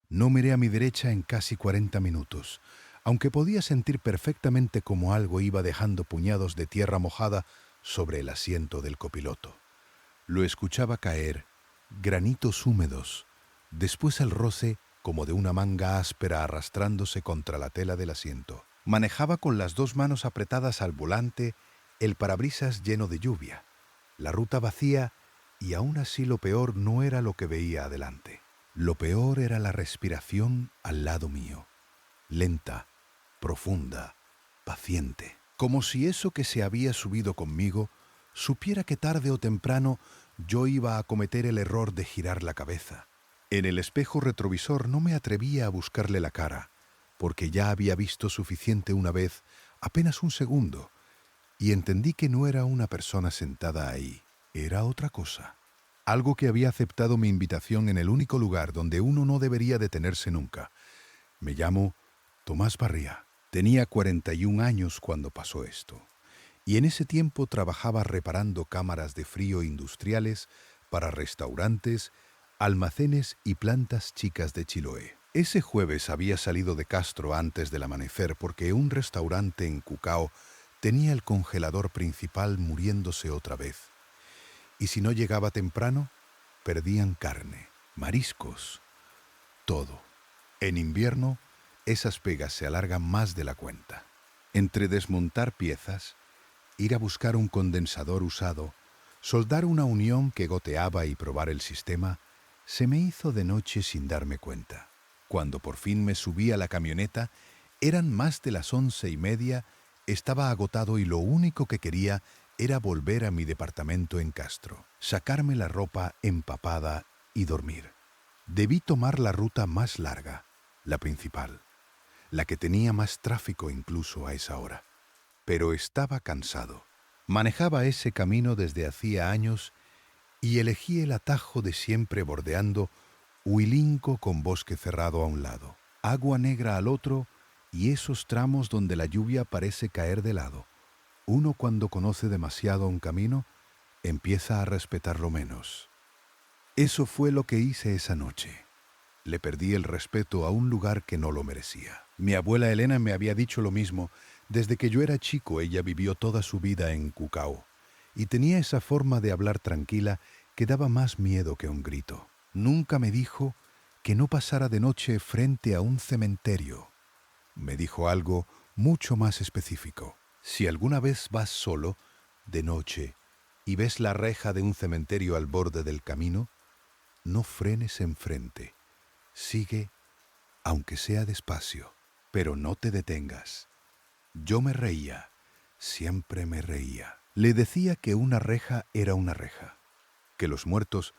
No miré a mi derecha en casi 40 minutos, aunque podía sentir perfectamente cómo algo iba dejando puñados de tierra mojada sobre el asiento del copiloto. Lo escuchaba caer, granitos húmedos, después el roce como de una manga áspera arrastrándose contra la tela del asiento. Manejaba con las dos manos apretadas al volante, el parabrisas lleno de lluvia, la ruta vacía, y aún así lo peor no era lo que veía adelante. Lo peor era la respiración al lado mío, lenta, profunda, paciente, como si eso que se había subido conmigo supiera que tarde o temprano yo iba a cometer el error de girar la cabeza. En el espejo retrovisor no me atrevía a buscarle la cara, porque ya había visto suficiente una vez, apenas un segundo, y entendí que no era una persona sentada ahí, era otra cosa. Algo que había aceptado mi invitación en el único lugar donde uno no debería detenerse nunca. Me llamo Tomás Barría. Tenía 41 años cuando pasó esto, y en ese tiempo trabajaba reparando cámaras de frío industriales para restaurantes, almacenes y plantas chicas de Chiloé. Ese jueves había salido de Castro antes del amanecer porque un restaurante en Cucao tenía el congelador principal muriéndose otra vez. Y si no llegaba temprano, perdían carne, mariscos, todo. En invierno, esas pegas se alargan más de la cuenta. Entre desmontar piezas, ir a buscar un condensador usado, soldar una unión que goteaba y probar el sistema, se me hizo de noche sin darme cuenta. Cuando por fin me subí a la camioneta, eran más de las 11:30, estaba agotado y lo único que quería era volver a mi departamento en Castro, sacarme la ropa empapada y dormir. Debí tomar la ruta más larga, la principal, la que tenía más tráfico incluso a esa hora. Pero estaba cansado. Manejaba ese camino desde hacía años y elegí el atajo de siempre bordeando Huilinco con bosque cerrado a un lado, agua negra al otro y esos tramos donde la lluvia parece caer de lado. Uno cuando conoce demasiado un camino empieza a respetarlo menos. Eso fue lo que hice esa noche. Le perdí el respeto a un lugar que no lo merecía. Mi abuela Elena me había dicho lo mismo. Desde que yo era chico, ella vivió toda su vida en Cucao y tenía esa forma de hablar tranquila que daba más miedo que un grito. Nunca me dijo que no pasara de noche frente a un cementerio. Me dijo algo mucho más específico. Si alguna vez vas solo, de noche, y ves la reja de un cementerio al borde del camino, no frenes enfrente. Sigue, aunque sea despacio, pero no te detengas. Yo me reía, siempre me reía. Le decía que una reja era una reja, que los muertos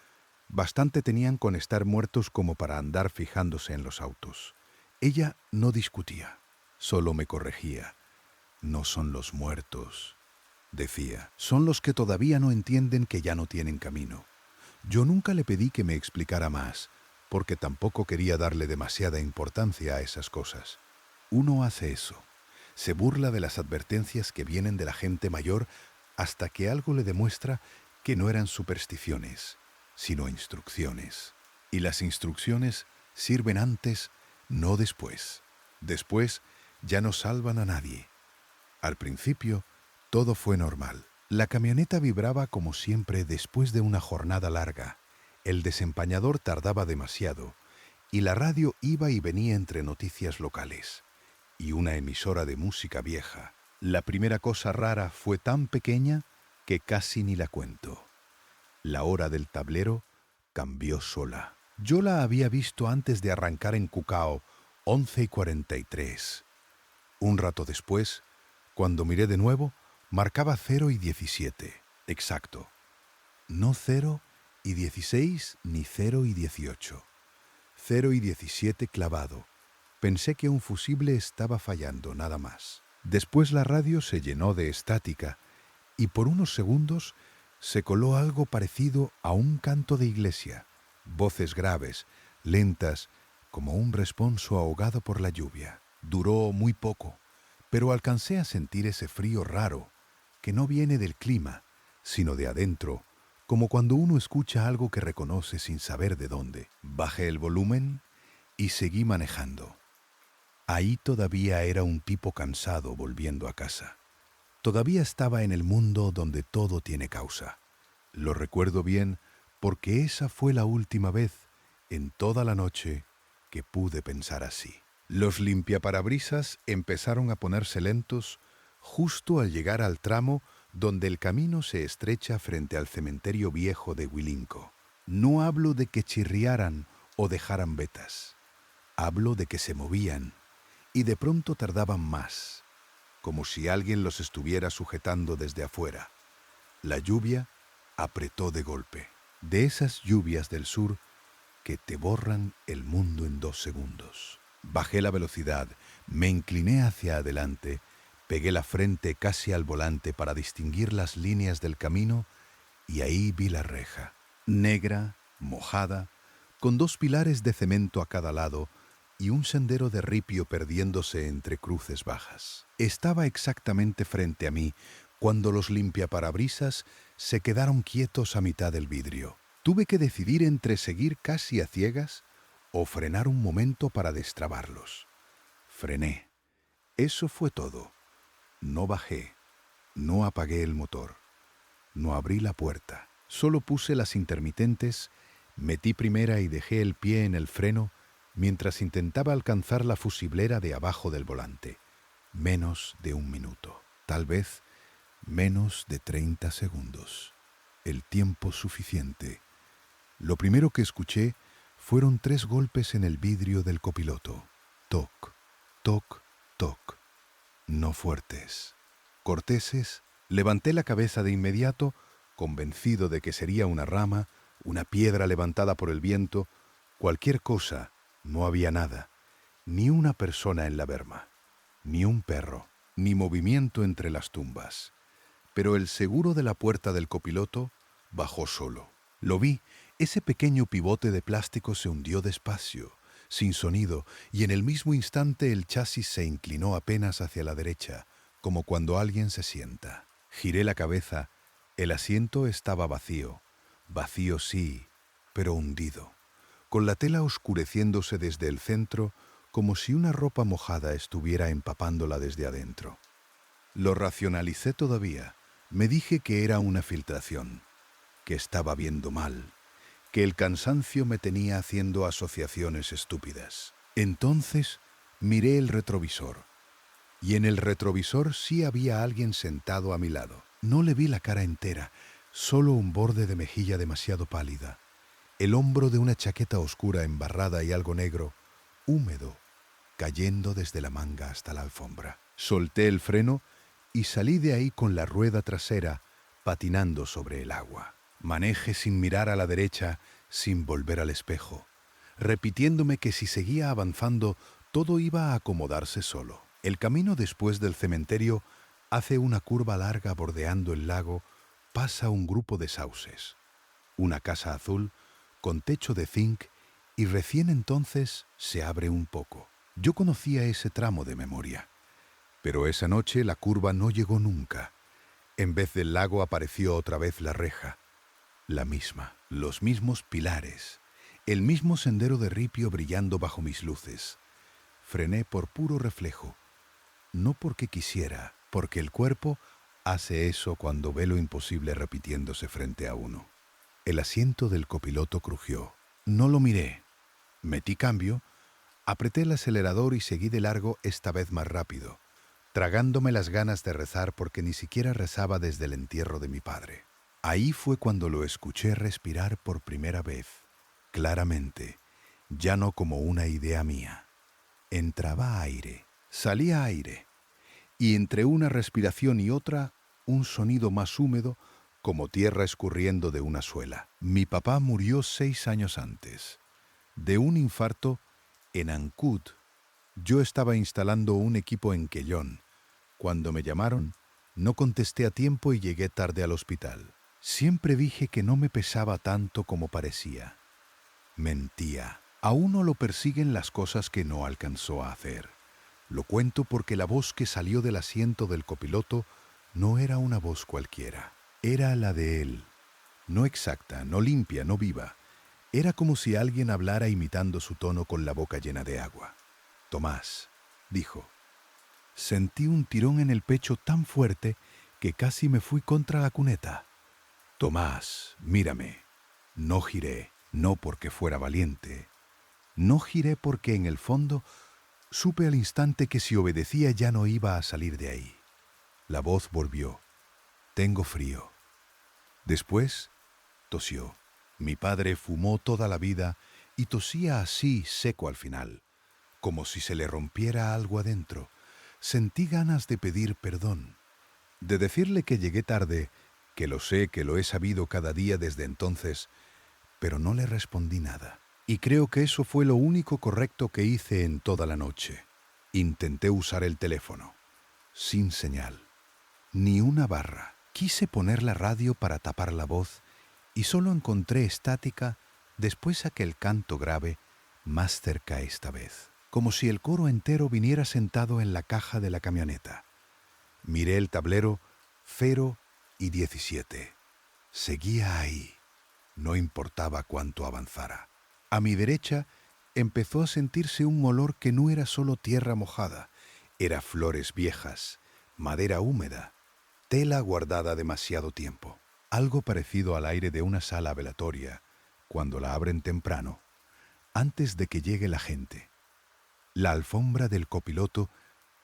bastante tenían con estar muertos como para andar fijándose en los autos. Ella no discutía, solo me corregía. No son los muertos, decía, son los que todavía no entienden que ya no tienen camino. Yo nunca le pedí que me explicara más, porque tampoco quería darle demasiada importancia a esas cosas. Uno hace eso, se burla de las advertencias que vienen de la gente mayor hasta que algo le demuestra que no eran supersticiones, sino instrucciones. Y las instrucciones sirven antes, no después. Después ya no salvan a nadie. Al principio, todo fue normal. La camioneta vibraba como siempre después de una jornada larga. El desempañador tardaba demasiado y la radio iba y venía entre noticias locales y una emisora de música vieja. La primera cosa rara fue tan pequeña que casi ni la cuento. La hora del tablero cambió sola. Yo la había visto antes de arrancar en Cucao, 11:43. Un rato después, cuando miré de nuevo, marcaba 0:17. Exacto. No 0:16 ni 0:18. 0:17 clavado. Pensé que un fusible estaba fallando, nada más. Después la radio se llenó de estática y por unos segundos se coló algo parecido a un canto de iglesia. Voces graves, lentas, como un responso ahogado por la lluvia. Duró muy poco, pero alcancé a sentir ese frío raro, que no viene del clima, sino de adentro, como cuando uno escucha algo que reconoce sin saber de dónde. Bajé el volumen y seguí manejando. Ahí todavía era un tipo cansado volviendo a casa. Todavía estaba en el mundo donde todo tiene causa. Lo recuerdo bien porque esa fue la última vez en toda la noche que pude pensar así. Los limpiaparabrisas empezaron a ponerse lentos justo al llegar al tramo donde el camino se estrecha frente al cementerio viejo de Wilinco. No hablo de que chirriaran o dejaran vetas. Hablo de que se movían y de pronto tardaban más, como si alguien los estuviera sujetando desde afuera. La lluvia apretó de golpe, de esas lluvias del sur que te borran el mundo en 2 segundos. Bajé la velocidad, me incliné hacia adelante, pegué la frente casi al volante para distinguir las líneas del camino y ahí vi la reja, negra, mojada, con 2 pilares de cemento a cada lado y un sendero de ripio perdiéndose entre cruces bajas. Estaba exactamente frente a mí cuando los limpiaparabrisas se quedaron quietos a mitad del vidrio. Tuve que decidir entre seguir casi a ciegas o frenar un momento para destrabarlos. Frené. Eso fue todo. No bajé, no apagué el motor, no abrí la puerta. Solo puse las intermitentes, metí primera y dejé el pie en el freno mientras intentaba alcanzar la fusiblera de abajo del volante. Menos de 1 minuto, tal vez menos de 30 segundos. El tiempo suficiente. Lo primero que escuché fueron 3 golpes en el vidrio del copiloto. Toc, toc, toc. No fuertes. Corteses. Levanté la cabeza de inmediato, convencido de que sería una rama, una piedra levantada por el viento, cualquier cosa. No había nada, ni una persona en la berma, ni un perro, ni movimiento entre las tumbas. Pero el seguro de la puerta del copiloto bajó solo. Lo vi, ese pequeño pivote de plástico se hundió despacio, sin sonido, y en el mismo instante el chasis se inclinó apenas hacia la derecha, como cuando alguien se sienta. Giré la cabeza, el asiento estaba vacío, vacío sí, pero hundido, con la tela oscureciéndose desde el centro, como si una ropa mojada estuviera empapándola desde adentro. Lo racionalicé todavía. Me dije que era una filtración, que estaba viendo mal, que el cansancio me tenía haciendo asociaciones estúpidas. Entonces miré el retrovisor, y en el retrovisor sí había alguien sentado a mi lado. No le vi la cara entera, solo un borde de mejilla demasiado pálida, el hombro de una chaqueta oscura embarrada y algo negro, húmedo, cayendo desde la manga hasta la alfombra. Solté el freno y salí de ahí con la rueda trasera patinando sobre el agua. Manejé sin mirar a la derecha, sin volver al espejo, repitiéndome que si seguía avanzando todo iba a acomodarse solo. El camino después del cementerio hace una curva larga bordeando el lago, pasa un grupo de sauces, una casa azul con techo de zinc y recién entonces se abre un poco. Yo conocía ese tramo de memoria, pero esa noche la curva no llegó nunca. En vez del lago apareció otra vez la reja, la misma, los mismos pilares, el mismo sendero de ripio brillando bajo mis luces. Frené por puro reflejo, no porque quisiera, porque el cuerpo hace eso cuando ve lo imposible repitiéndose frente a uno. El asiento del copiloto crujió. No lo miré. Metí cambio, apreté el acelerador y seguí de largo, esta vez más rápido, tragándome las ganas de rezar porque ni siquiera rezaba desde el entierro de mi padre. Ahí fue cuando lo escuché respirar por primera vez, claramente, ya no como una idea mía. Entraba aire, salía aire, y entre una respiración y otra, un sonido más húmedo, como tierra escurriendo de una suela. Mi papá murió 6 años antes, de un infarto en Ancud. Yo estaba instalando un equipo en Quellón. Cuando me llamaron, no contesté a tiempo y llegué tarde al hospital. Siempre dije que no me pesaba tanto como parecía. Mentía. A uno lo persiguen las cosas que no alcanzó a hacer. Lo cuento porque la voz que salió del asiento del copiloto no era una voz cualquiera. Era la de él. No exacta, no limpia, no viva. Era como si alguien hablara imitando su tono con la boca llena de agua. «Tomás», dijo. Sentí un tirón en el pecho tan fuerte que casi me fui contra la cuneta. «Tomás, mírame». No giré, no porque fuera valiente. No giré porque en el fondo supe al instante que si obedecía ya no iba a salir de ahí. La voz volvió. «Tengo frío». Después tosió. Mi padre fumó toda la vida y tosía así, seco al final, como si se le rompiera algo adentro. Sentí ganas de pedir perdón, de decirle que llegué tarde, que lo sé, que lo he sabido cada día desde entonces, pero no le respondí nada. Y creo que eso fue lo único correcto que hice en toda la noche. Intenté usar el teléfono, sin señal, ni una barra. Quise poner la radio para tapar la voz y solo encontré estática después aquel canto grave, más cerca esta vez, como si el coro entero viniera sentado en la caja de la camioneta. Miré el tablero 0 y 17. Seguía ahí. No importaba cuánto avanzara. A mi derecha empezó a sentirse un olor que no era solo tierra mojada, era flores viejas, madera húmeda, tela guardada demasiado tiempo. Algo parecido al aire de una sala velatoria, cuando la abren temprano, antes de que llegue la gente. La alfombra del copiloto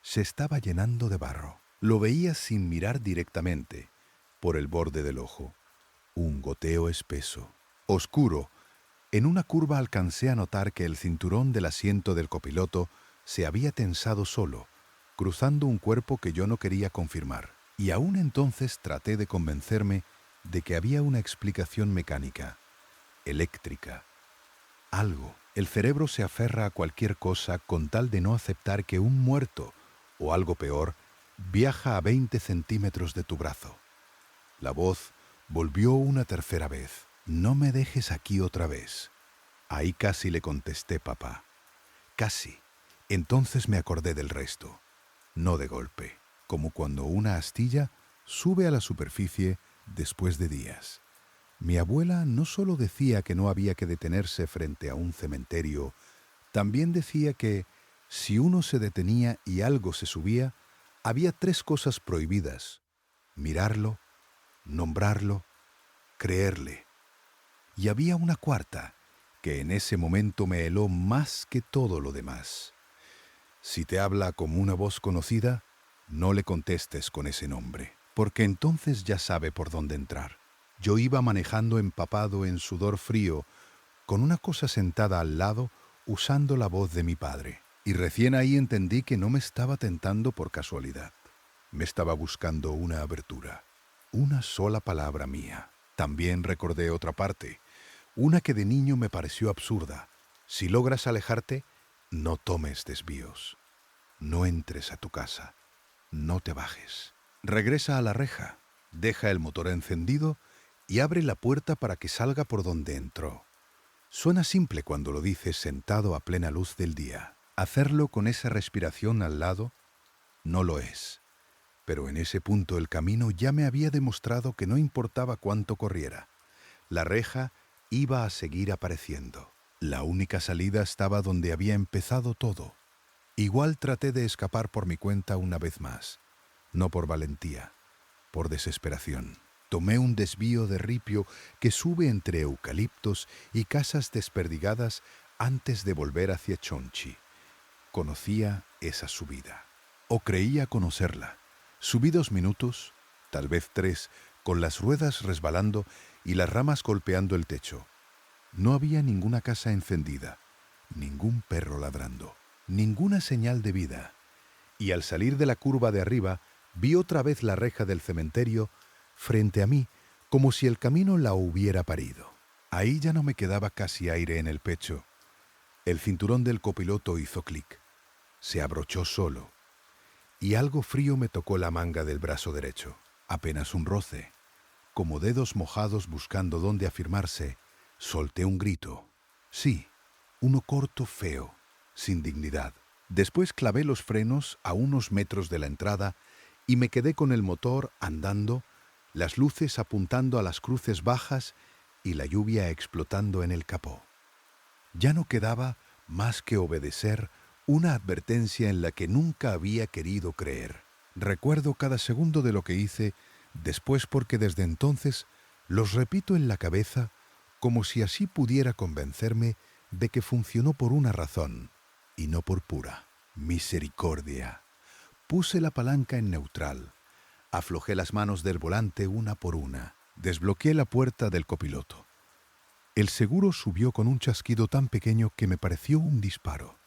se estaba llenando de barro. Lo veía sin mirar directamente, por el borde del ojo. Un goteo espeso, oscuro. En una curva alcancé a notar que el cinturón del asiento del copiloto se había tensado solo, cruzando un cuerpo que yo no quería confirmar. Y aún entonces traté de convencerme de que había una explicación mecánica, eléctrica, algo. El cerebro se aferra a cualquier cosa con tal de no aceptar que un muerto, o algo peor, viaja a 20 centímetros de tu brazo. La voz volvió una tercera vez. «No me dejes aquí otra vez». Ahí casi le contesté papá. Casi. Entonces me acordé del resto. No de golpe, como cuando una astilla sube a la superficie después de días. Mi abuela no solo decía que no había que detenerse frente a un cementerio, también decía que si uno se detenía y algo se subía, había 3 cosas prohibidas: mirarlo, nombrarlo, creerle. Y había una cuarta, que en ese momento me heló más que todo lo demás. Si te habla como una voz conocida, no le contestes con ese nombre, porque entonces ya sabe por dónde entrar. Yo iba manejando empapado en sudor frío, con una cosa sentada al lado, usando la voz de mi padre. Y recién ahí entendí que no me estaba tentando por casualidad. Me estaba buscando una abertura, una sola palabra mía. También recordé otra parte, una que de niño me pareció absurda. Si logras alejarte, no tomes desvíos. No entres a tu casa. No te bajes. Regresa a la reja, deja el motor encendido y abre la puerta para que salga por donde entró. Suena simple cuando lo dices sentado a plena luz del día. Hacerlo con esa respiración al lado no lo es. Pero en ese punto el camino ya me había demostrado que no importaba cuánto corriera. La reja iba a seguir apareciendo. La única salida estaba donde había empezado todo. Igual traté de escapar por mi cuenta una vez más. No por valentía, por desesperación. Tomé un desvío de ripio que sube entre eucaliptos y casas desperdigadas antes de volver hacia Chonchi. Conocía esa subida, o creía conocerla. Subí 2 minutos, tal vez 3, con las ruedas resbalando y las ramas golpeando el techo. No había ninguna casa encendida, ningún perro ladrando, ninguna señal de vida. Y al salir de la curva de arriba, vi otra vez la reja del cementerio frente a mí, como si el camino la hubiera parido. Ahí ya no me quedaba casi aire en el pecho. El cinturón del copiloto hizo clic. Se abrochó solo. Y algo frío me tocó la manga del brazo derecho. Apenas un roce. Como dedos mojados buscando dónde afirmarse, solté un grito. Sí, uno corto, feo, sin dignidad. Después clavé los frenos a unos metros de la entrada y me quedé con el motor andando, las luces apuntando a las cruces bajas y la lluvia explotando en el capó. Ya no quedaba más que obedecer una advertencia en la que nunca había querido creer. Recuerdo cada segundo de lo que hice después porque desde entonces los repito en la cabeza como si así pudiera convencerme de que funcionó por una razón y no por pura misericordia. Puse la palanca en neutral, aflojé las manos del volante una por una, desbloqueé la puerta del copiloto. El seguro subió con un chasquido tan pequeño que me pareció un disparo.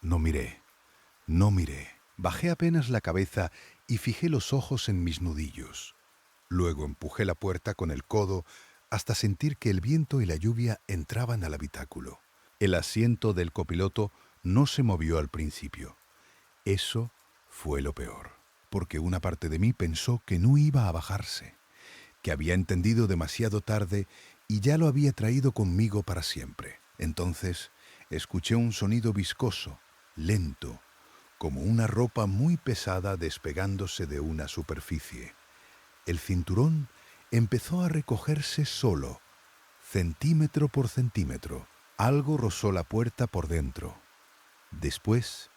No miré. Bajé apenas la cabeza y fijé los ojos en mis nudillos. Luego empujé la puerta con el codo hasta sentir que el viento y la lluvia entraban al habitáculo. El asiento del copiloto no se movió al principio. Eso fue lo peor, porque una parte de mí pensó que no iba a bajarse, que había entendido demasiado tarde y ya lo había traído conmigo para siempre. Entonces escuché un sonido viscoso, lento, como una ropa muy pesada despegándose de una superficie. El cinturón empezó a recogerse solo, centímetro por centímetro. Algo rozó la puerta por dentro. Después,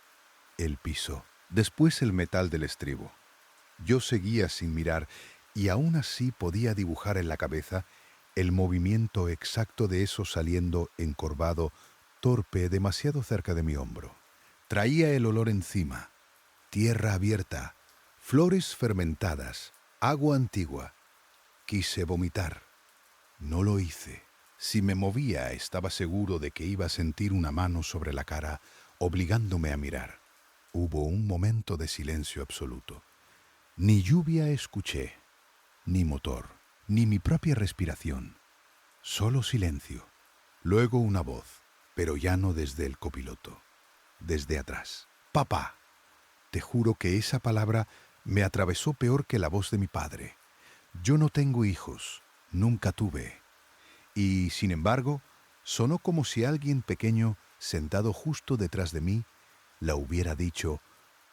el piso. Después, el metal del estribo. Yo seguía sin mirar y aún así podía dibujar en la cabeza el movimiento exacto de eso saliendo encorvado, torpe, demasiado cerca de mi hombro. Traía el olor encima, tierra abierta, flores fermentadas, agua antigua. Quise vomitar. No lo hice. Si me movía, estaba seguro de que iba a sentir una mano sobre la cara, obligándome a mirar. Hubo un momento de silencio absoluto. Ni lluvia escuché, ni motor, ni mi propia respiración. Solo silencio. Luego una voz, pero ya no desde el copiloto, desde atrás. «Papá». Te juro que esa palabra me atravesó peor que la voz de mi padre. Yo no tengo hijos, nunca tuve. Y, sin embargo, sonó como si alguien pequeño, sentado justo detrás de mí, la hubiera dicho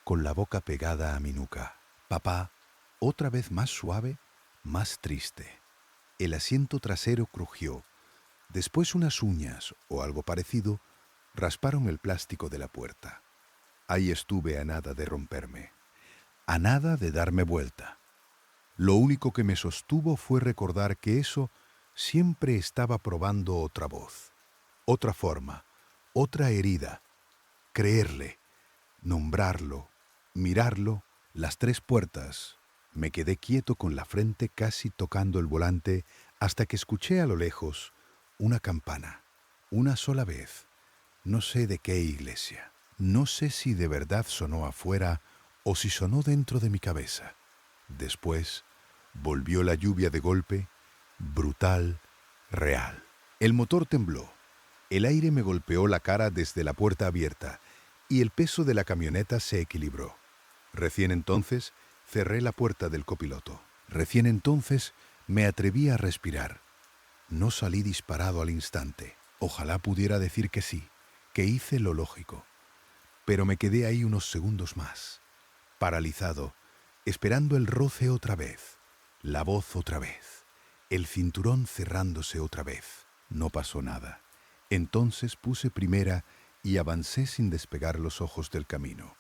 con la boca pegada a mi nuca. Papá, otra vez más suave, más triste. El asiento trasero crujió. Después unas uñas, o algo parecido, rasparon el plástico de la puerta. Ahí estuve a nada de romperme, a nada de darme vuelta. Lo único que me sostuvo fue recordar que eso siempre estaba probando otra voz, otra forma, otra herida. Creerle, nombrarlo, mirarlo, las tres puertas. Me quedé quieto con la frente casi tocando el volante hasta que escuché a lo lejos una campana, una sola vez. No sé de qué iglesia. No sé si de verdad sonó afuera o si sonó dentro de mi cabeza. Después volvió la lluvia de golpe, brutal, real. El motor tembló. El aire me golpeó la cara desde la puerta abierta y el peso de la camioneta se equilibró. Recién entonces cerré la puerta del copiloto. Recién entonces me atreví a respirar. No salí disparado al instante. Ojalá pudiera decir que sí, que hice lo lógico. Pero me quedé ahí unos segundos más, paralizado, esperando el roce otra vez, la voz otra vez, el cinturón cerrándose otra vez. No pasó nada. Entonces puse primera y avancé sin despegar los ojos del camino.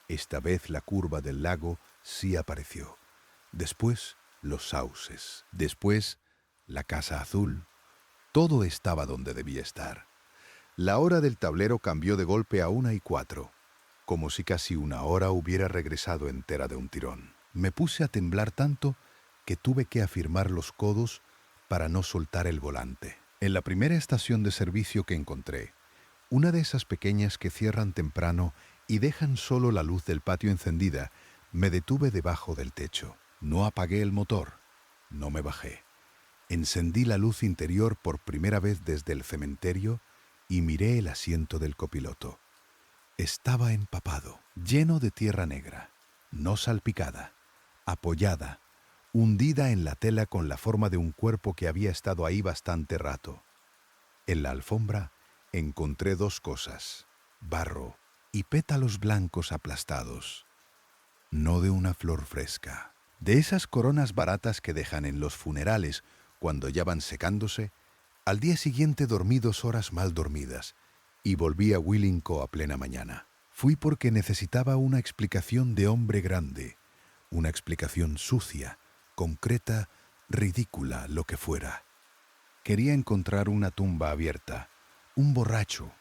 Esta vez la curva del lago sí apareció. Después los sauces. Después la casa azul. Todo estaba donde debía estar. La hora del tablero cambió de golpe a 1:04, como si casi una hora hubiera regresado entera de un tirón. Me puse a temblar tanto que tuve que afirmar los codos para no soltar el volante. En la primera estación de servicio que encontré, una de esas pequeñas que cierran temprano y dejan solo la luz del patio encendida, me detuve debajo del techo. No apagué el motor, no me bajé. Encendí la luz interior por primera vez desde el cementerio y miré el asiento del copiloto. Estaba empapado, lleno de tierra negra, no salpicada, apoyada, hundida en la tela con la forma de un cuerpo que había estado ahí bastante rato. En la alfombra encontré dos cosas, barro y pétalos blancos aplastados. No de una flor fresca, de esas coronas baratas que dejan en los funerales cuando ya van secándose, al día siguiente dormí 2 horas mal dormidas y volví a Willingco a plena mañana. Fui porque necesitaba una explicación de hombre grande, una explicación sucia, concreta, ridícula, lo que fuera. Quería encontrar una tumba abierta, un borracho,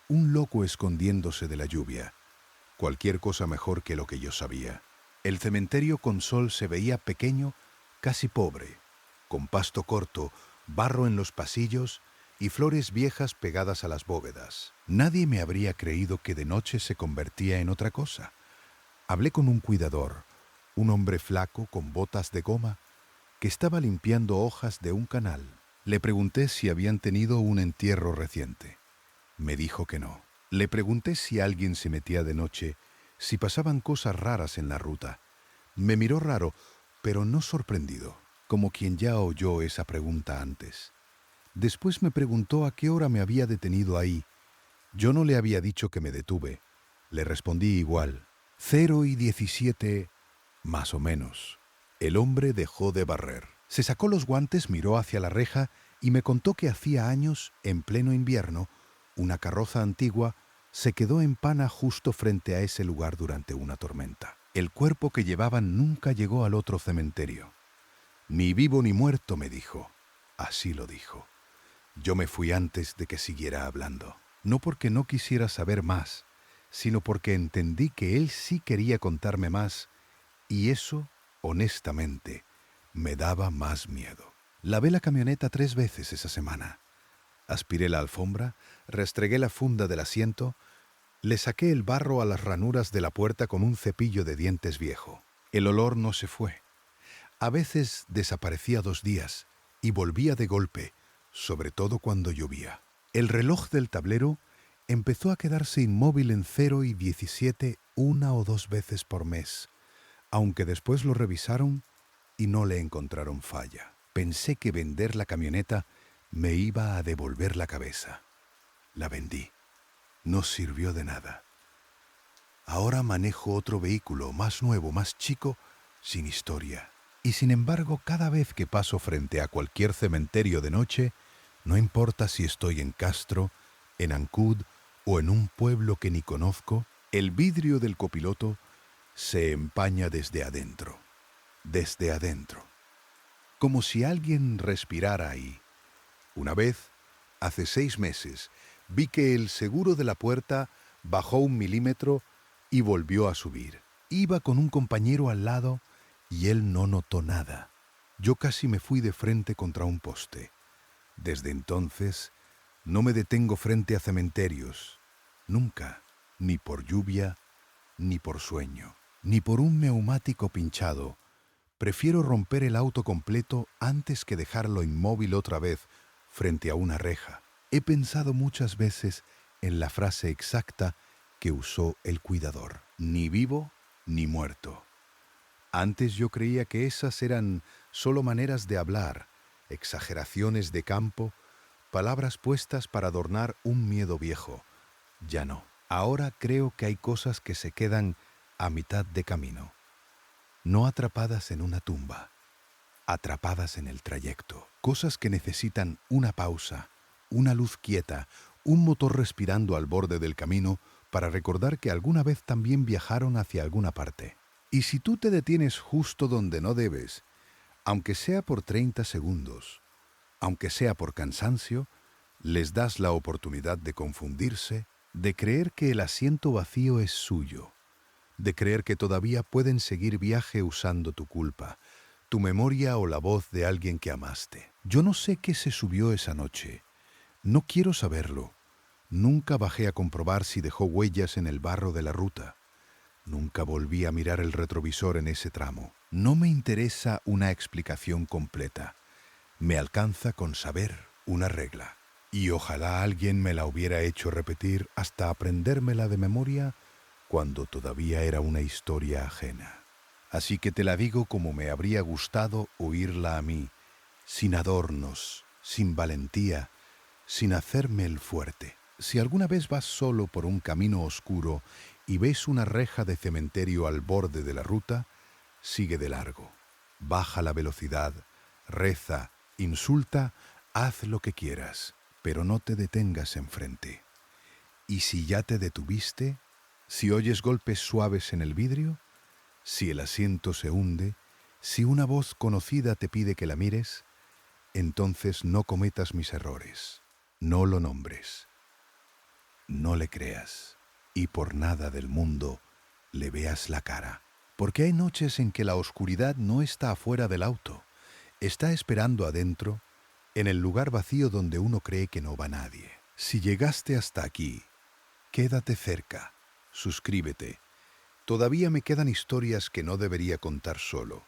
un loco escondiéndose de la lluvia. Cualquier cosa mejor que lo que yo sabía. El cementerio con sol se veía pequeño, casi pobre, con pasto corto, barro en los pasillos y flores viejas pegadas a las bóvedas. Nadie me habría creído que de noche se convertía en otra cosa. Hablé con un cuidador, un hombre flaco con botas de goma, que estaba limpiando hojas de un canal. Le pregunté si habían tenido un entierro reciente. Me dijo que no. Le pregunté si alguien se metía de noche, si pasaban cosas raras en la ruta. Me miró raro, pero no sorprendido, como quien ya oyó esa pregunta antes. Después me preguntó a qué hora me había detenido ahí. Yo no le había dicho que me detuve. Le respondí igual. 0:17, más o menos. El hombre dejó de barrer. Se sacó los guantes, miró hacia la reja y me contó que hacía años, en pleno invierno, una carroza antigua se quedó en pana justo frente a ese lugar durante una tormenta. El cuerpo que llevaban nunca llegó al otro cementerio. Ni vivo ni muerto, me dijo. Así lo dijo. Yo me fui antes de que siguiera hablando. No porque no quisiera saber más, sino porque entendí que él sí quería contarme más, y eso, honestamente, me daba más miedo. Lavé la camioneta 3 veces esa semana. Aspiré la alfombra, restregué la funda del asiento, le saqué el barro a las ranuras de la puerta con un cepillo de dientes viejo. El olor no se fue. A veces desaparecía 2 días y volvía de golpe, sobre todo cuando llovía. El reloj del tablero empezó a quedarse inmóvil en 0:17 1 o 2 veces por mes, aunque después lo revisaron y no le encontraron falla. Pensé que vender la camioneta me iba a devolver la cabeza. La vendí. No sirvió de nada. Ahora manejo otro vehículo, más nuevo, más chico, sin historia. Y sin embargo, cada vez que paso frente a cualquier cementerio de noche, no importa si estoy en Castro, en Ancud o en un pueblo que ni conozco, el vidrio del copiloto se empaña desde adentro. Desde adentro. Como si alguien respirara ahí. Una vez, hace 6 meses, vi que el seguro de la puerta bajó 1 milímetro y volvió a subir. Iba con un compañero al lado y él no notó nada. Yo casi me fui de frente contra un poste. Desde entonces, no me detengo frente a cementerios. Nunca, ni por lluvia, ni por sueño, ni por un neumático pinchado. Prefiero romper el auto completo antes que dejarlo inmóvil otra vez frente a una reja. He pensado muchas veces en la frase exacta que usó el cuidador. Ni vivo ni muerto. Antes yo creía que esas eran solo maneras de hablar, exageraciones de campo, palabras puestas para adornar un miedo viejo. Ya no. Ahora creo que hay cosas que se quedan a mitad de camino. No atrapadas en una tumba, atrapadas en el trayecto. Cosas que necesitan una pausa, una luz quieta, un motor respirando al borde del camino para recordar que alguna vez también viajaron hacia alguna parte. Y si tú te detienes justo donde no debes, aunque sea por 30 segundos, aunque sea por cansancio, les das la oportunidad de confundirse, de creer que el asiento vacío es suyo, de creer que todavía pueden seguir viaje usando tu culpa, tu memoria o la voz de alguien que amaste. Yo no sé qué se subió esa noche. No quiero saberlo. Nunca bajé a comprobar si dejó huellas en el barro de la ruta. Nunca volví a mirar el retrovisor en ese tramo. No me interesa una explicación completa. Me alcanza con saber una regla. Y ojalá alguien me la hubiera hecho repetir hasta aprendérmela de memoria cuando todavía era una historia ajena. Así que te la digo como me habría gustado oírla a mí, sin adornos, sin valentía, sin hacerme el fuerte. Si alguna vez vas solo por un camino oscuro y ves una reja de cementerio al borde de la ruta, sigue de largo. Baja la velocidad, reza Insulta, haz lo que quieras, pero no te detengas enfrente. Y si ya te detuviste, si oyes golpes suaves en el vidrio, si el asiento se hunde, si una voz conocida te pide que la mires, entonces no cometas mis errores, no lo nombres, no le creas y por nada del mundo le veas la cara. Porque hay noches en que la oscuridad no está afuera del auto, está esperando adentro, en el lugar vacío donde uno cree que no va nadie. Si llegaste hasta aquí, quédate cerca, suscríbete. Todavía me quedan historias que no debería contar solo.